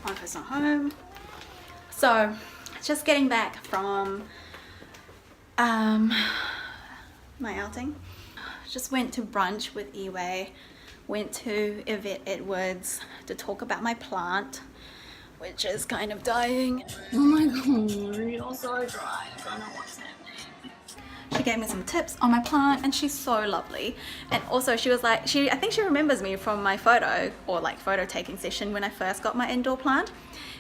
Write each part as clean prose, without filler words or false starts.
Marco's not home. So just getting back from my outing. Just went to brunch with Iway, went to Yvette Edwards to talk about my plant, which is kind of dying. Oh my god, you're so dry. I don't know what's happening. She gave me some tips on my plant and she's so lovely. And also she was like, I think she remembers me from my photo or like photo taking session when I first got my indoor plant.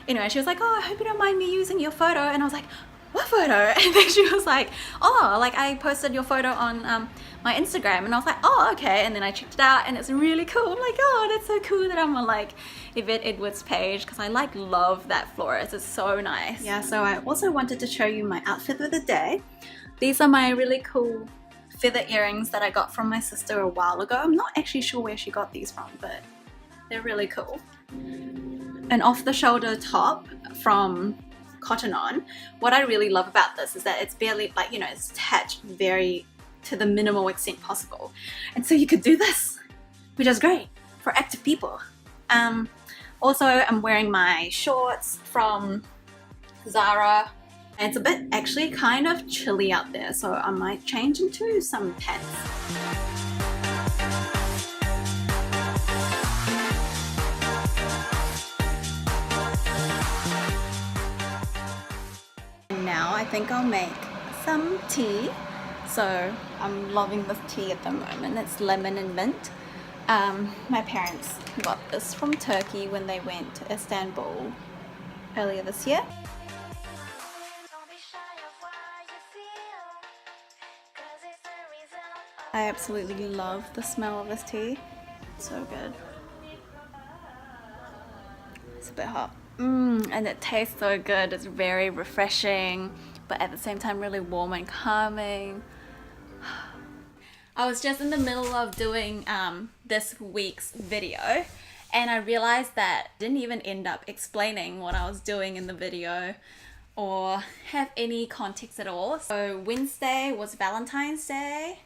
Anyway, she was like, oh, I hope you don't mind me using your photo. And I was like, what photo? And then she was like, oh, like I posted your photo on my Instagram. And I was like, oh, okay. And then I checked it out and it's really cool. I'm like, oh, that's so cool that I'm on like Yvette Edwards page because I like love that florist. It's so nice. Yeah, so I also wanted to show you my outfit of the day. These are my really cool feather earrings that I got from my sister a while ago. I'm not actually sure where she got these from, but they're really cool. An off-the-shoulder top from Cotton On. What I really love about this is that it's barely, like, you know, it's attached very to the minimal extent possible. And so you could do this, which is great for active people. Also, I'm wearing my shorts from Zara. It's a bit actually kind of chilly out there, so I might change into some pants. And now I think I'll make some tea. So I'm loving this tea at the moment. It's lemon and mint. My parents got this from Turkey when they went to Istanbul earlier this year. I absolutely love the smell of this tea. It's so good. It's a bit hot. And it tastes so good. It's very refreshing, but at the same time really warm and calming. I was just in the middle of doing this week's video and I realized that I didn't even end up explaining what I was doing in the video or have any context at all. So Wednesday was Valentine's Day.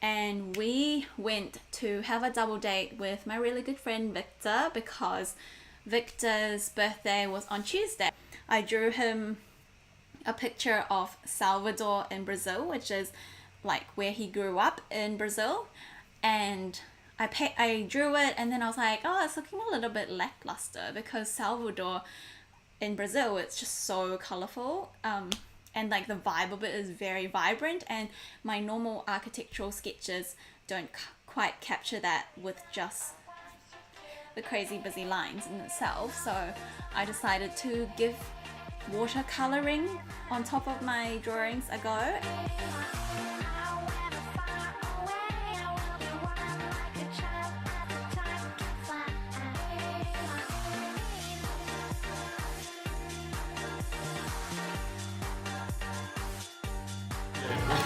And we went to have a double date with my really good friend Victor because Victor's birthday was on Tuesday. I drew him a picture of Salvador in Brazil, which is like where he grew up in Brazil, and I drew it and then I was like, oh, it's looking a little bit lackluster because Salvador in Brazil, it's just so colorful. And like the vibe of it is very vibrant, and my normal architectural sketches don't quite capture that with just the crazy busy lines in itself. So I decided to give watercoloring on top of my drawings a go.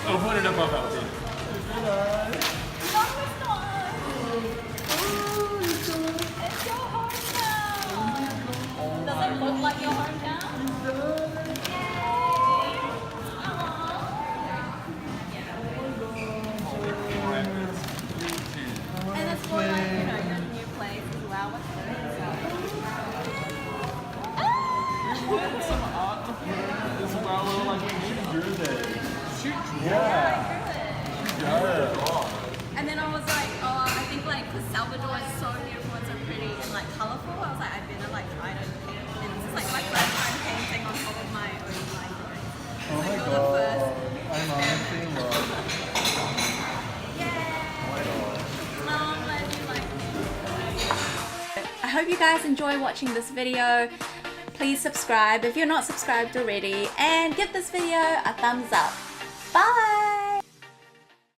I'll put it above out there. It's your home now. Does it look like your home now? And it's more like, you know, your new place as well. We wanted some art as well, like you drew this. Yeah, I drew it. And then I was like, oh, I think like because Salvador is so beautiful and so pretty and like colorful, I was like, I better like try to paint. And this is like my first time painting on top of my own like drawing. Oh my god, I'm honestly in love. Yay! Oh my god. I'm glad you like it. I hope you guys enjoy watching this video. Please subscribe if you're not subscribed already and give this video a thumbs up. Bye!